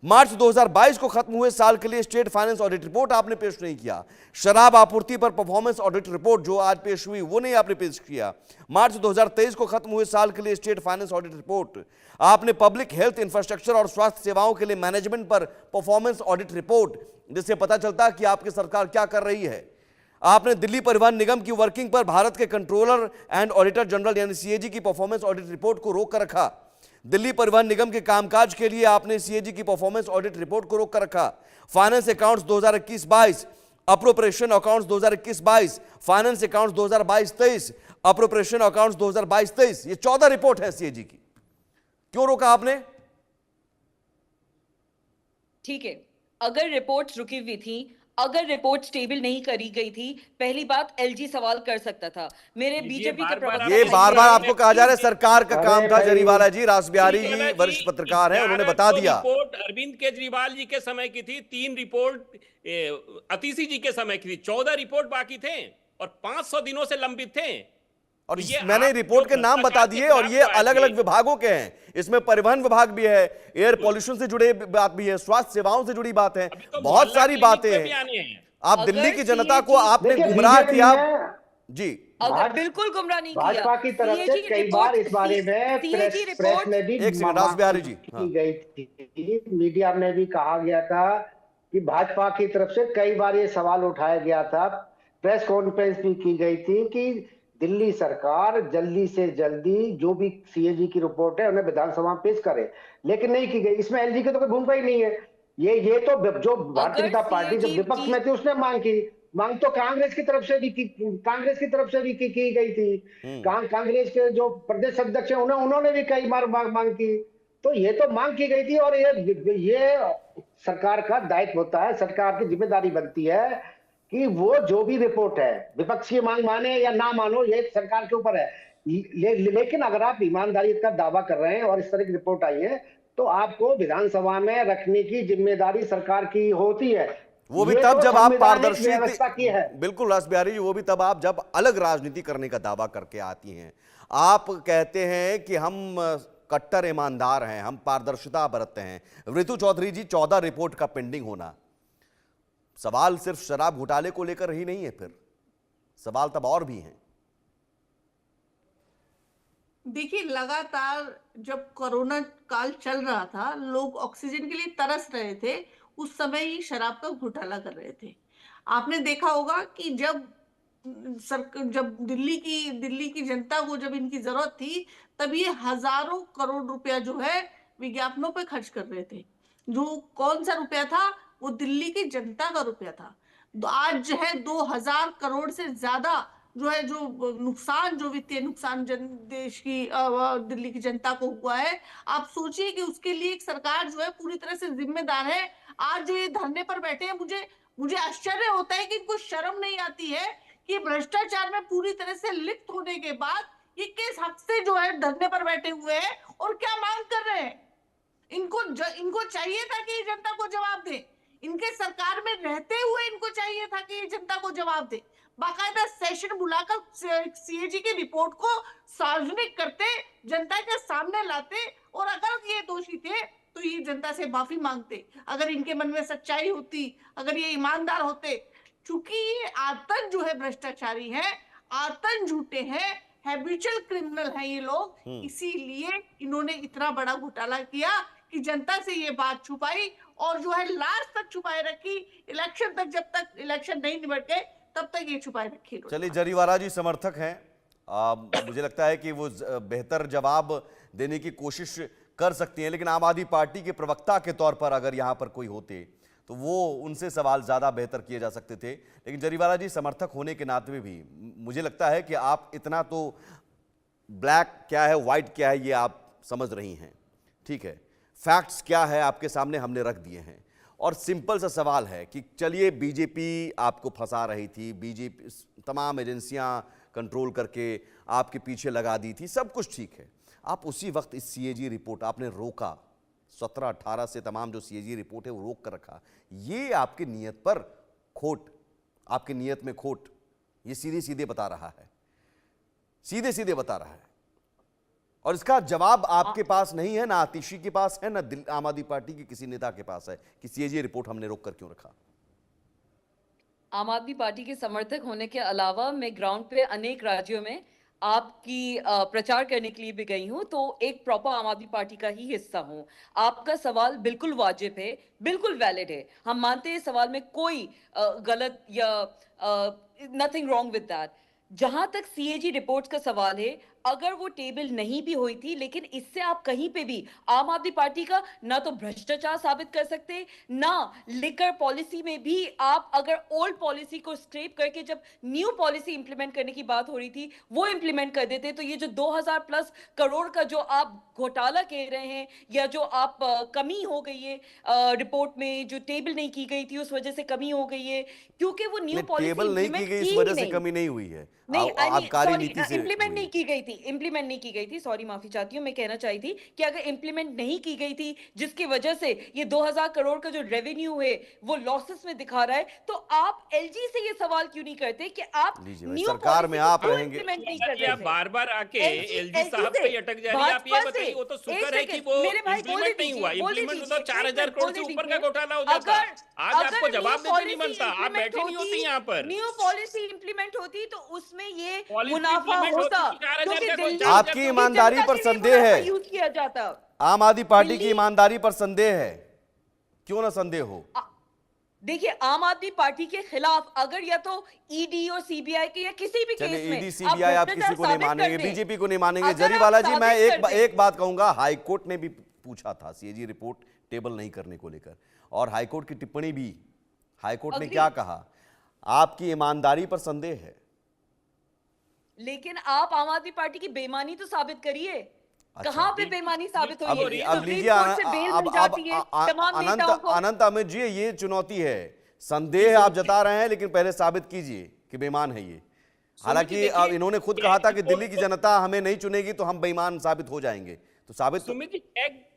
मार्च 2022 को खत्म हुए साल के लिए स्टेट फाइनेंस ऑडिट रिपोर्ट आपने पेश नहीं किया। शराब आपूर्ति पर परफॉर्मेंस ऑडिट रिपोर्ट जो आज पेश हुई वो नहीं आपने पेश किया। मार्च 2023 को खत्म हुए साल के लिए स्टेट फाइनेंस ऑडिट रिपोर्ट आपने पब्लिक हेल्थ इंफ्रास्ट्रक्चर और स्वास्थ्य सेवाओं के लिए मैनेजमेंट पर परफॉर्मेंस ऑडिट रिपोर्ट, जिससे पता चलता कि आपकी सरकार क्या कर रही है। आपने दिल्ली परिवहन निगम की वर्किंग पर भारत के कंट्रोलर एंड ऑडिटर जनरल यानी सीएजी की परफॉर्मेंस ऑडिट रिपोर्ट को रोक कर रखा। दिल्ली परिवहन निगम के कामकाज के लिए आपने सीएजी की परफॉर्मेंस ऑडिट रिपोर्ट को रोक कर रखा। Finance accounts 2021-22, appropriation accounts 2021-22, finance accounts 2022-23, appropriation accounts 2022-23, ये 14 रिपोर्ट है सीएजी की। क्यों रोका आपने? ठीक है, अगर रिपोर्ट्स रुकी हुई थी, अगर रिपोर्ट स्टेबल नहीं करी गई थी, पहली बात एलजी सवाल कर सकता था। मेरे बीजेपी के प्रवक्ता ये बार बार आपको कहा जा रहा है सरकार का काम था। जरीवाला जी, रास बिहारी जी वरिष्ठ पत्रकार हैं, उन्होंने बता दिया। रिपोर्ट अरविंद केजरीवाल जी के समय की थी, 3 रिपोर्ट अतिशी जी के समय की थी, 14 रिपोर्ट बाकी थे और 500 दिनों से लंबित थे। और मैंने रिपोर्ट के नाम बता दिए और ये अलग अलग विभागों के हैं। इसमें परिवहन विभाग भी है, एयर पॉल्यूशन से जुड़े बात भी है, स्वास्थ्य सेवाओं से जुड़ी बात है, बहुत सारी बातें हैं। आप दिल्ली की जनता को आपने गुमराह किया जी। अगर बिल्कुल गुमराह नहीं किया। भाजपा की तरफ से कई बार इस बारे में प्रेस में भी एक सेकंड, रास बिहारी जी, की गई थी, मीडिया में भी कहा गया था कि भाजपा की तरफ से कई बार ये सवाल उठाया गया था, प्रेस कॉन्फ्रेंस भी की गई थी कि दिल्ली सरकार जल्दी से जल्दी जो भी सीएजी की रिपोर्ट है उन्हें विधानसभा में पेश करे, लेकिन नहीं की गई। इसमें एलजी की तो कोई भूमिका ही नहीं है। ये तो जो भारतीय जनता पार्टी जब विपक्ष में थी उसने मांग तो कांग्रेस की तरफ से भी की गई थी। कांग्रेस के जो प्रदेश अध्यक्ष हैं उन्होंने भी कई बार मांग की। तो ये तो मांग की गई थी और ये सरकार का दायित्व होता है, सरकार की जिम्मेदारी बनती है कि वो जो भी रिपोर्ट है, विपक्ष की मांग माने या ना मानो, ये सरकार के ऊपर है। लेकिन अगर आप ईमानदारी का दावा कर रहे हैं और इस तरह की रिपोर्ट आई है तो आपको विधानसभा में रखने की जिम्मेदारी सरकार की होती है। वो भी तब जब आप पारदर्शी, बिल्कुल रास बिहारी जी, वो भी तब आप जब अलग राजनीति करने का दावा करके आती हैं। आप कहते हैं कि हम कट्टर ईमानदार हैं, हम पारदर्शिता बरतते हैं। ऋतु चौधरी जी, 14 रिपोर्ट का पेंडिंग होना, सवाल सिर्फ शराब घोटाले को लेकर ही नहीं है, फिर सवाल तब और भी हैं। देखिए, लगातार जब कोरोना काल चल रहा था, लोग ऑक्सीजन के लिए तरस रहे थे, उस समय ही शराब का घोटाला कर रहे थे। आपने देखा होगा कि जब दिल्ली की जनता को जब इनकी जरूरत थी, तब ये हजारों करोड़ रुपया जो है विज्ञापनों पे खर्च कर रहे थे। जो कौन सा रुपया था? वो दिल्ली की जनता का रुपया था। आज जो है 2000 करोड़ से ज्यादा जो है जो नुकसान, जो वित्तीय नुकसान देश की दिल्ली की जनता को हुआ है, आप सोचिए कि उसके लिए एक सरकार जो है पूरी तरह से जिम्मेदार है। आज जो ये धरने पर बैठे हैं, मुझे आश्चर्य होता है कि इनको शर्म नहीं आती है कि भ्रष्टाचार में पूरी तरह से लिप्त होने के बाद ये किस हक से जो है धरने पर बैठे हुए हैं और क्या मांग कर रहे हैं। इनको चाहिए था कि ये जनता को जवाब दे। इनके सरकार में रहते हुए इनको चाहिए था कि ये जनता को जवाब दे। बाकायदा सेशन बुलाकर सीएजी की रिपोर्ट को सार्वजनिक करते, जनता के सामने लाते और अगर ये दोषी थे तो ये जनता से माफी मांगते। अगर इनके मन में सच्चाई होती, अगर ये ईमानदार होते। चूंकि ये आतंक जो है भ्रष्टाचारी है, आतंक झूठे हैं, हैबिचुअल क्रिमिनल हैं ये लोग, इसीलिए इन्होंने इतना बड़ा घोटाला किया कि जनता से ये बात छुपाई और जो है लास्ट तक छुपाए रखी। इलेक्शन तक, जब तक इलेक्शन नहीं निपट गए तब तक ये छुपाए रखी। चलिए, जरीवाला जी समर्थक हैं, मुझे लगता है कि वो बेहतर जवाब देने की कोशिश कर सकती हैं, लेकिन आम आदमी पार्टी के प्रवक्ता के तौर पर अगर यहाँ पर कोई होते तो वो उनसे सवाल ज़्यादा बेहतर किए जा सकते थे। लेकिन जरीवाला जी समर्थक होने के नाते भी मुझे लगता है कि आप इतना तो ब्लैक क्या है व्हाइट क्या है ये आप समझ रही हैं, ठीक है, फैक्ट्स क्या है आपके सामने हमने रख दिए हैं और सिंपल सा सवाल है कि चलिए बीजेपी आपको फंसा रही थी, बीजेपी तमाम एजेंसियां कंट्रोल करके आपके पीछे लगा दी थी, सब कुछ ठीक है। आप उसी वक्त इस सीएजी रिपोर्ट आपने रोका, 17-18 से तमाम जो सीएजी रिपोर्ट है वो रोक कर रखा। ये आपकी नीयत पर खोट, आपकी नीयत में खोट, ये सीधे सीधे बता रहा है, सीधे सीधे बता रहा है। और इसका जवाब आपके पास नहीं है, ना आतिशी के पास है, ना आम आदमी पार्टी के किसी नेता के पास है कि सीएजी रिपोर्ट हमने रोक कर क्यों रखा। आम आदमी पार्टी के समर्थक होने के अलावा मैं ग्राउंड पे अनेक राज्यों में आपकी प्रचार करने के लिए भी गई हूं, तो एक प्रॉपर आम आदमी पार्टी का ही हिस्सा हूं। आपका सवाल बिल्कुल वाजिब है, बिल्कुल वैलिड है। हम मानते हैं सवाल में कोई गलत या नथिंग रॉन्ग विद दैट। जहां तक सीएजी रिपोर्ट्स का सवाल है, अगर वो टेबल नहीं भी हुई थी, लेकिन इससे आप कहीं पे भी आम आदमी पार्टी का ना तो भ्रष्टाचार साबित कर सकते, ना लिकर पॉलिसी में भी आप अगर ओल्ड पॉलिसी को स्क्रैप करके जब न्यू पॉलिसी इंप्लीमेंट करने की बात हो रही थी वो इंप्लीमेंट कर देते, तो ये जो 2000 प्लस करोड़ का जो आप घोटाला कह रहे हैं या जो आप कमी हो गई है रिपोर्ट में, जो टेबल नहीं की गई थी उस वजह से कमी हो गई है, क्योंकि वो न्यू पॉलिसी टेबल नहीं की गई इस वजह से कमी नहीं हुई है, नहीं, आबकारी नीति से इंप्लीमेंट नहीं की गई थी, इंप्लीमेंट नहीं की गई थी, सॉरी माफी चाहती हूँ। मैं कहना चाहती थी कि अगर इंप्लीमेंट नहीं की गई थी जिसकी वजह से ये 2000 करोड़ का जो रेवेन्यू है वो लॉसेस में दिखा रहा है, तो आप एलजी से ये सवाल क्यों नहीं करते कि आप न्यू सरकार में आप रहेंगे, आप बार बार आके एलजी साहब पे ही अटक जा रही है। आप ये बताइए, वो तो शुक्र है कि वो इंप्लीमेंट नहीं हुआ, इंप्लीमेंट तो 4000 करोड़ से ऊपर का घोटाला हो जाता। आज आपको जवाब देने नहीं बनता, आप बैठे नहीं होती यहाँ पर। न्यू पॉलिसी इंप्लीमेंट होती तो उसमें ये मुनाफा होता, आपकी ईमानदारी पर संदेह है, यूज किया जाता। आम आदमी पार्टी की ईमानदारी पर संदेह है, क्यों ना संदेह हो। देखिए, आम आदमी पार्टी के खिलाफ अगर या तो ईडी और सीबीआई के या किसी भी केस में ईडी सीबीआई आप किसी को नहीं मानेंगे, बीजेपी को नहीं मानेंगे। जरीवाला जी, मैं एक बात कहूंगा, हाईकोर्ट ने भी पूछा था सीएजी रिपोर्ट टेबल नहीं करने को लेकर, और हाईकोर्ट की टिप्पणी भी, हाईकोर्ट ने क्या कहा, आपकी ईमानदारी पर संदेह है। लेकिन आप आम आदमी पार्टी की बेईमानी तो साबित करिए। अच्छा, कहां पे बेईमानी साबित हुई है? अब लीजिए, अनंत अमित जी, ये चुनौती है, संदेह आप जता रहे हैं लेकिन पहले साबित कीजिए कि बेईमान है ये। हालांकि अब इन्होंने खुद कहा था कि दिल्ली की जनता हमें नहीं चुनेगी तो हम बेईमान साबित हो जाएंगे, तो साबित सुमित जी,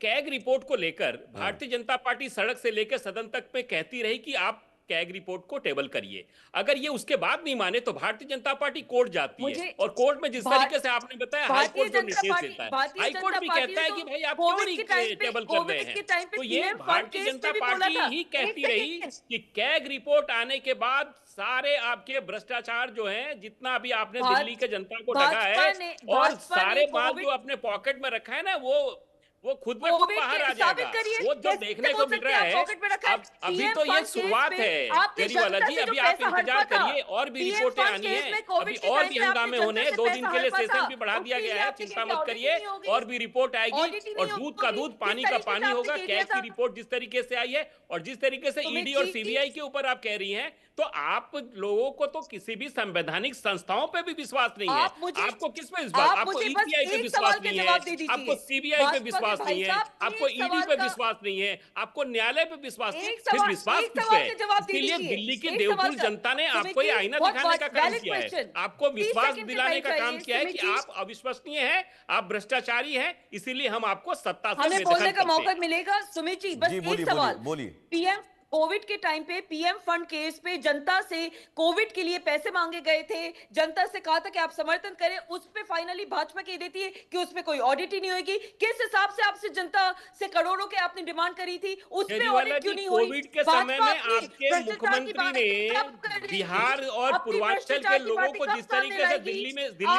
कैग रिपोर्ट को लेकर भारतीय जनता पार्टी सड़क से लेकर सदन तक में कहती रही कि आप कैग रिपोर्ट को टेबल करिए। अगर ये उसके बाद नहीं माने तो भारतीय जनता पार्टी कोर्ट जाती है, और कोर्ट में जिस तरीके से आपने बताया हाई कोर्ट जो निर्देश देता है, हाई कोर्ट भी कहता है कि भाई आप क्यों नहीं टेबल कर रहे हैं। तो ये भारतीय जनता पार्टी ही कहती रही कि कैग रिपोर्ट आने के बाद सारे आपके भ्रष्टाचार जो है, जितना अभी आपने दिल्ली के जनता को ठगा है और सारे माल जो अपने पॉकेट में रखा है ना, वो खुद ब खुद बाहर आ जाएगा। वो जो देखने को मिल रहा है, अब अभी तो ये शुरुआत है जरीवाला जी, अभी आप इंतजार करिए, और भी रिपोर्टें आनी है, अभी और भी हंगामे होने हैं। 2 दिन के लिए सेशन भी बढ़ा दिया गया है, चिंता मत करिए, और भी रिपोर्ट आएगी, और दूध का दूध, पानी का पानी होगा। कैग की रिपोर्ट जिस तरीके से आई है और जिस तरीके से ईडी और सीबीआई के ऊपर आप कह रही हैं, तो आप लोगों को तो किसी भी संवैधानिक संस्थाओं पे भी विश्वास नहीं है। आपको किस पे विश्वास? आपको ईसीआई पे विश्वास नहीं है, आपको सीबीआई पे विश्वास नहीं है, आपको ईडी पे विश्वास नहीं है, आपको न्यायालय पे विश्वास नहीं है, फिर विश्वास किस पे? इसलिए दिल्ली की देवतुल जनता ने आपको ये आईना दिखाने का काम किया है, आपको विश्वास दिलाने का काम किया है कि आप अविश्वसनीय हैं, आप भ्रष्टाचारी हैं, इसीलिए हम आपको सत्ता से हमें बोलने का मौका मिलेगा। सुमित जी, बस एक सवाल, बोलिए। पीएम कोविड के टाइम पे पीएम फंड केस पे जनता से कोविड के लिए पैसे मांगे गए थे, जनता से कहा था कि आप समर्थन करें, उस पे फाइनली भाजपा कह देती है कि उस पे कोई ऑडिट ही नहीं होगी। किस हिसाब से आपसे जनता से करोड़ों के आपने डिमांड करी थी, उस पे ऑडिट क्यों नहीं हुई? कोविड के समय में आपके मुख्यमंत्री ने बिहार और पूर्वांचल के लोगों को जिस तरीके से दिल्ली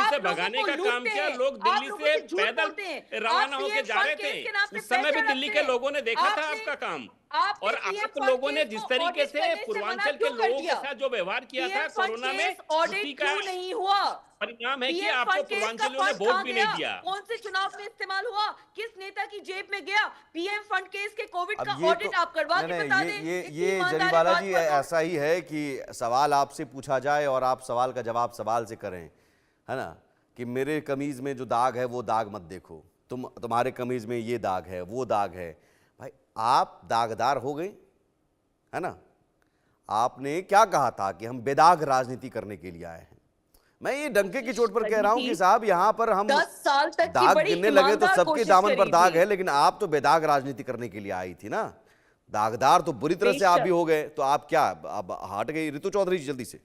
से भगाने का काम किया, लोग दिल्ली से पैदल रवाना होकर जा रहे थे, उस समय भी दिल्ली के लोगों ने देखा था आपका काम। और आप लोगों ने जिस तरीके से पूर्वांचल के लोगों के साथ जो व्यवहार किया था कोरोना में, उसी का नहीं हुआ परिणाम है कि आपको पूर्वांचलों ने वोट भी नहीं दिया। कौन से चुनाव में इस्तेमाल हुआ, किस नेता की जेब में गया? पीएम फंड केस के कोविड का ऑडिट आप करवा के बता दें। ये जरीवाला जी, ऐसा ही है कि सवाल आपसे पूछा जाए और आप सवाल का जवाब सवाल से करें, है ना, कि मेरे कमीज में जो दाग है वो दाग मत देखो, तुम्हारे कमीज में ये दाग है, वो दाग है। भाई आप दागदार हो गए, है ना? आपने क्या कहा था कि हम बेदाग राजनीति करने के लिए आए हैं। मैं ये डंके की चोट पर कह रहा हूं कि साहब यहां पर हम 10 साल तक की दाग बड़ी गिनने लगे तो ईमानदार सबके कोशिश दामन पर करी दाग थी। है, लेकिन आप तो बेदाग राजनीति करने के लिए आई थी ना। दागदार तो बुरी तरह से आप भी हो गए, तो आप क्या अब हट गई ऋतु चौधरी जी जल्दी से?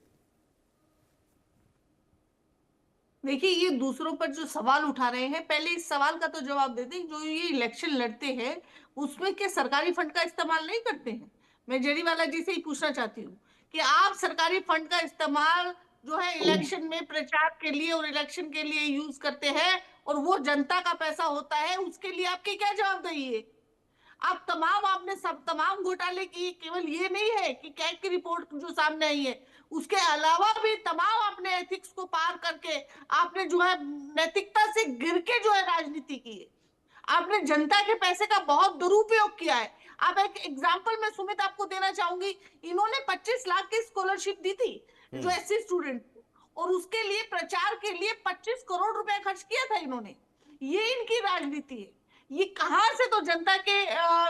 देखिए, ये दूसरों पर जो सवाल उठा रहे हैं, पहले इस सवाल का तो जवाब देते हैं, जो ये इलेक्शन लड़ते हैं उसमें क्या सरकारी फंड का इस्तेमाल नहीं करते हैं? मैं जरीवाला जी से ही पूछना चाहती हूँ कि आप सरकारी फंड का इस्तेमाल जो है इलेक्शन में प्रचार के लिए और इलेक्शन के लिए यूज करते हैं, और वो जनता का पैसा होता है, उसके लिए आपकी क्या जवाबदेही है? आप आपने सब तमाम घोटाले की, केवल ये नहीं है कि कैग की रिपोर्ट जो सामने आई है, उसके अलावा भी तमाम आपने एथिक्स को पार करके आपने जो है नैतिकता से गिर के जो है राजनीति की है। आपने जनता के पैसे का बहुत दुरुपयोग किया है। आप एक एग्जांपल मैं सुमित आपको देना चाहूंगी, इन्होंने 25 लाख की स्कॉलरशिप दी थी जो एससी स्टूडेंट, और उसके लिए प्रचार के लिए 25 करोड़ रुपए खर्च किया था इन्होंने। ये इनकी राजनीति है। ये कहां से तो जनता के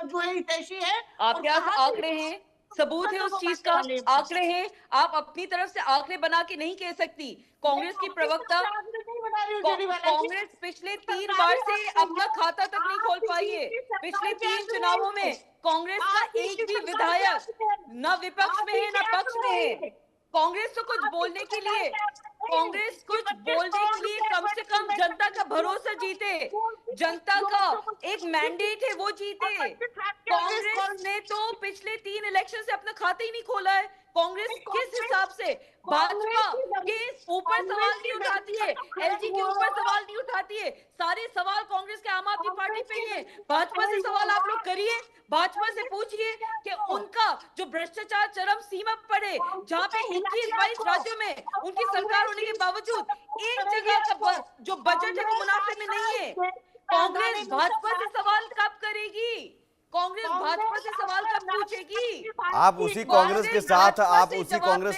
जो है हितैषी है, और आपके पास कहां से आंकड़े हैं, सबूत है उस चीज का, आंकड़े हैं। आप अपनी तरफ से आंकड़े बना के नहीं कह सकती। कांग्रेस की प्रवक्ता, कांग्रेस पिछले 3 बार से अपना खाता तक नहीं खोल पाई है। पिछले 3 चुनावों में कांग्रेस का एक भी विधायक न विपक्ष में है न पक्ष में है। कांग्रेस तो कुछ बोलने के लिए, कांग्रेस कुछ बोलने के लिए कम से कम जनता का भरोसा जीते, जनता का एक मैंडेट है वो जीते। कांग्रेस ने तो पिछले 3 इलेक्शन से अपना खाता ही नहीं खोला है। कांग्रेस किस हिसाब से भाजपा के ऊपर सवाल नहीं उठाती है, एलजी के ऊपर सवाल नहीं उठाती है? सारे सवाल कांग्रेस के आम आदमी पार्टी पे ही है। भाजपा से सवाल आप लोग करिए, भाजपा से पूछिए कि उनका जो भ्रष्टाचार चरम सीमा पर है, जहां पे 21-22 राज्यों में उनकी सरकार होने के बावजूद एक जगह का जो बजट है वो मुनाफे में नहीं है। कांग्रेस भाजपा से सवाल कब करेगी? कांग्रेस भाजपा से सवाल कब पूछेगी? आप उसी कांग्रेस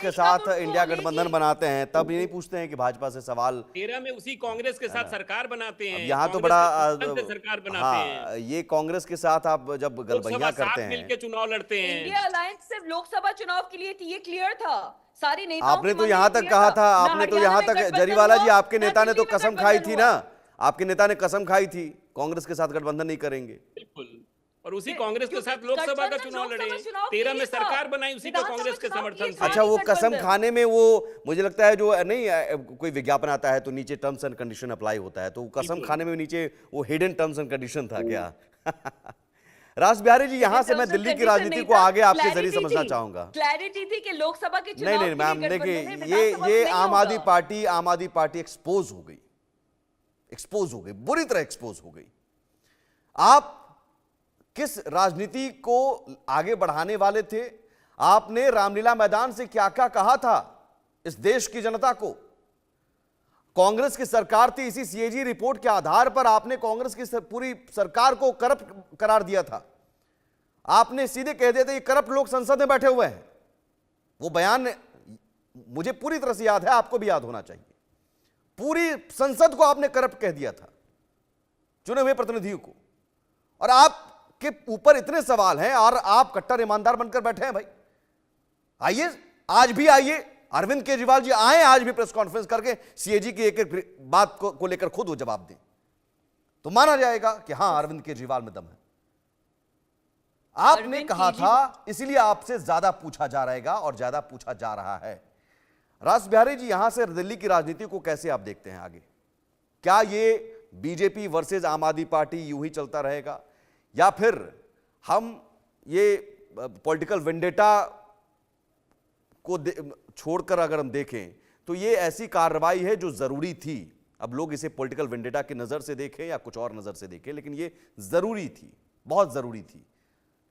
के साथ इंडिया गठबंधन बनाते हैं, तब ये नहीं पूछते हैं कि भाजपा से सवाल? 13 में उसी कांग्रेस के साथ सरकार बनाते हैं। यहाँ तो कांग्रेस बड़ा के साथ सरकार बनाते हैं। हाँ, ये कांग्रेस के साथ आप जब गलबैया करते हैं, मिलकर चुनाव लड़ते हैं। इंडिया अलायंस सिर्फ लोकसभा चुनाव के लिए थी, ये क्लियर था। सारी नेताओं आपने के तो मन यहाँ में तक clear कहा था, ना आपने तो हरियाणा यहाँ में तक, गठबंधन जरीवाला जी हुआ, आपके ना नेता ने तो दिल्ली में कसम खाई गठबंधन थी हुआ। ना, आपके नेता ने कसम खाई थी कांग्रेस के साथ गठबंधन नहीं करेंगे। बिल्कुल, और उसी कांग्रेस के साथ लोकसभा का चुनाव लड़े। 13 में सरकार बनाई उसी को कांग्रेस के समर्थन से। अच्छा, वो कसम खाने में वो मुझे लगता है जो नहीं कोई विज्ञापन आता है तो नीचे टर्म्स एंड कंडीशन अप्लाई होता है, तो कसम खाने में नीचे वो हिडन टर्म्स एंड कंडीशन था क्या? रास बिहारी जी, यहां से मैं दिल्ली की राजनीति को आगे आपके जरिए समझना चाहूंगा। क्लैरिटी थी कि लोकसभा के चुनाव नहीं मैम, देखिए ये आम आदमी पार्टी एक्सपोज हो गई, बुरी तरह एक्सपोज हो गई। आप किस राजनीति को आगे बढ़ाने वाले थे? आपने रामलीला मैदान से क्या क्या कहा था इस देश की जनता को? कांग्रेस की सरकार थी, इसी सीएजी रिपोर्ट के आधार पर आपने कांग्रेस की पूरी सरकार को करप्ट करार दिया था। आपने सीधे कह दिया था ये करप्ट लोग संसद में बैठे हुए हैं। वो बयान मुझे पूरी तरह से याद है, आपको भी याद होना चाहिए। पूरी संसद को आपने करप्ट कह दिया था, चुने हुए प्रतिनिधियों को। और आपके ऊपर इतने सवाल हैं और आप कट्टर ईमानदार बनकर बैठे हैं। भाई आइए, आज भी आइए, अरविंद केजरीवाल जी आए आज भी प्रेस कॉन्फ्रेंस करके सीएजी की एक एक बात को लेकर खुद वो जवाब दें, तो माना जाएगा कि हां अरविंद केजरीवाल में दम है। आपने कहा था, इसीलिए आपसे ज्यादा पूछा जा रहेगा और ज्यादा पूछा जा रहा है। रास बिहारी जी, यहां से दिल्ली की राजनीति को कैसे आप देखते हैं आगे? क्या ये बीजेपी वर्सेस आम आदमी पार्टी यूं ही चलता रहेगा, या फिर हम ये पॉलिटिकल वेंडेटा को छोड़कर अगर हम देखें तो ये ऐसी कार्रवाई है जो जरूरी थी? अब लोग इसे पॉलिटिकल वेंडेटा की नजर से देखें या कुछ और नजर से देखें, लेकिन ये जरूरी थी, बहुत जरूरी थी।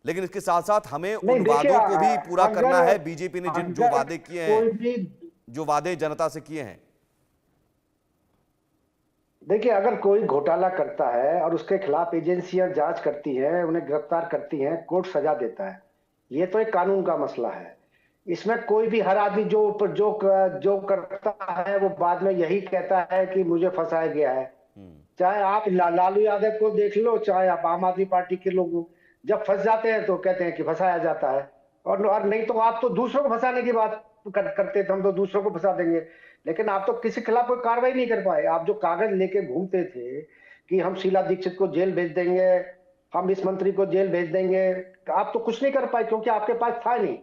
लेकिन इसके साथ साथ हमें उन वादों को भी पूरा करना है। बीजेपी ने जो वादे किए हैं, जो वादे जनता से किए हैं। देखिए, अगर कोई घोटाला करता है और उसके खिलाफ एजेंसियां जांच करती हैं, उन्हें गिरफ्तार करती हैं, कोर्ट सजा देता है, ये तो एक कानून का मसला है। इसमें कोई भी हर आदमी जो करता है वो बाद में यही कहता है कि मुझे फंसाया गया है। चाहे आप लालू यादव को देख लो, चाहे आप आम आदमी पार्टी के लोग, जब फंस जाते हैं तो कहते हैं कि फंसाया जाता है। और नहीं तो आप तो दूसरों को फंसाने की बात करते थे, हम तो दूसरों को फंसा देंगे, लेकिन आप तो किसी के खिलाफ कोई कार्रवाई नहीं कर पाए। आप जो कागज लेके घूमते थे कि हम शीला दीक्षित को जेल भेज देंगे, हम इस मंत्री को जेल भेज देंगे, आप तो कुछ नहीं कर पाए क्योंकि आपके पास था नहीं।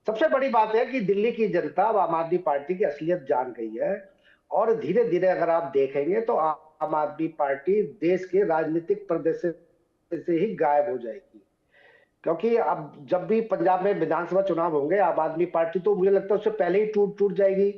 सबसे बड़ी बात है कि दिल्ली की जनता अब आम आदमी पार्टी की असलियत जान गई है, और धीरे धीरे अगर आप देखेंगे तो आम आदमी पार्टी देश के राजनीतिक प्रदर्शन से ही गायब हो जाएगी। क्योंकि अब जब भी पंजाब में विधानसभा चुनाव होंगे, आम आदमी पार्टी तो मुझे लगता है उससे पहले ही टूट जाएगी।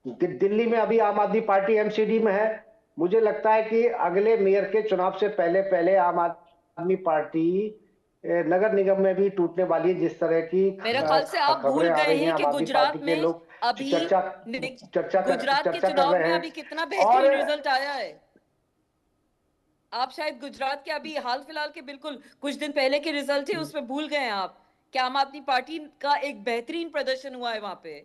दिल्ली में अभी आम आदमी पार्टी एमसीडी में है, मुझे लगता है कि अगले मेयर के चुनाव से पहले पहले आम आदमी पार्टी नगर निगम में भी टूटने वाली है। जिस तरह की मेरे ख्याल से आप भूल खबरें आ गए रही हैं, हैं कि आम आदमी गुजरात पार्टी के में लोग अभी गुजरात के चर्चा चुनाव कर रहे में हैं। अभी कितना और बेहतरीन रिजल्ट आया है। आप शायद गुजरात के अभी हाल फिलहाल के बिल्कुल कुछ दिन पहले के रिजल्ट थे, उसमें भूल गए हैं आप कि आम आदमी पार्टी का एक बेहतरीन प्रदर्शन हुआ है वहां पे।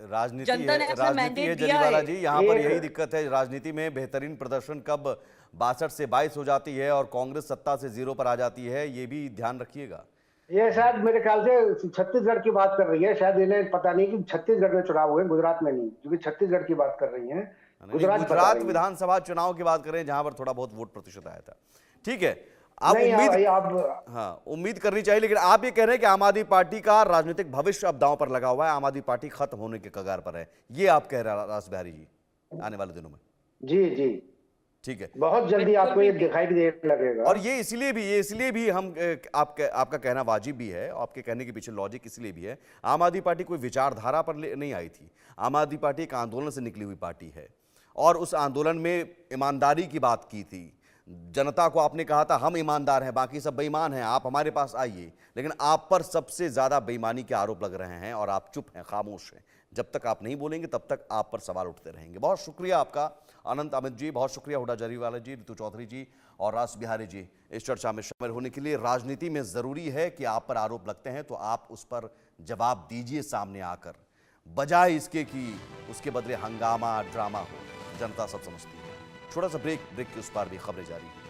राजनीति जनता ने है, अपना राजनीति है मैंडेट दिया जरीवाला है। जी। यहाँ पर यही दिक्कत है राजनीति में, बेहतरीन प्रदर्शन कब 62 से 22 हो जाती है और कांग्रेस सत्ता से 0 पर आ जाती है, ये भी ध्यान रखिएगा। ये शायद मेरे ख्याल से छत्तीसगढ़ की बात कर रही है, शायद इन्हें पता नहीं कि छत्तीसगढ़ में चुनाव हुए, गुजरात में नहीं, क्योंकि छत्तीसगढ़ की बात कर रही है, गुजरात विधानसभा चुनाव की बात कर रहे हैं जहां पर थोड़ा बहुत वोट प्रतिशत आया था। ठीक है, आप उम्मीद करनी चाहिए, लेकिन आप ये कह रहे हैं कि आम आदमी पार्टी का राजनीतिक भविष्य अब दांव पर लगा हुआ है, आम आदमी पार्टी खत्म होने के कगार पर है, ये आप कह रहे हैं रास बिहारी जी आने वाले दिनों में? जी जी, ठीक है, बहुत जल्दी आपको ये दिखाई देने लगेगा। और ये इसलिए भी हम आपका कहना वाजिब भी है, आपके कहने के पीछे लॉजिक इसलिए भी है, आम आदमी पार्टी कोई विचारधारा पर नहीं आई थी। आम आदमी पार्टी एक आंदोलन से निकली हुई पार्टी है और उस आंदोलन में ईमानदारी की बात की थी। जनता को आपने कहा था हम ईमानदार हैं, बाकी सब बेईमान हैं, आप हमारे पास आइए, लेकिन आप पर सबसे ज्यादा बेईमानी के आरोप लग रहे हैं और आप चुप हैं, खामोश हैं। जब तक आप नहीं बोलेंगे तब तक आप पर सवाल उठते रहेंगे। बहुत शुक्रिया आपका अनंत अमित जी, बहुत शुक्रिया हुडा जरीवाला जी, ऋतु चौधरी जी और रास बिहारी जी इस चर्चा में शामिल होने के लिए। राजनीति में जरूरी है कि आप पर आरोप लगते हैं तो आप उस पर जवाब दीजिए सामने आकर, बजाय इसके कि उसके बदले हंगामा ड्रामा हो। जनता सब समझती है। छोटा सा ब्रेक के उस पार भी खबरें जारी हैं।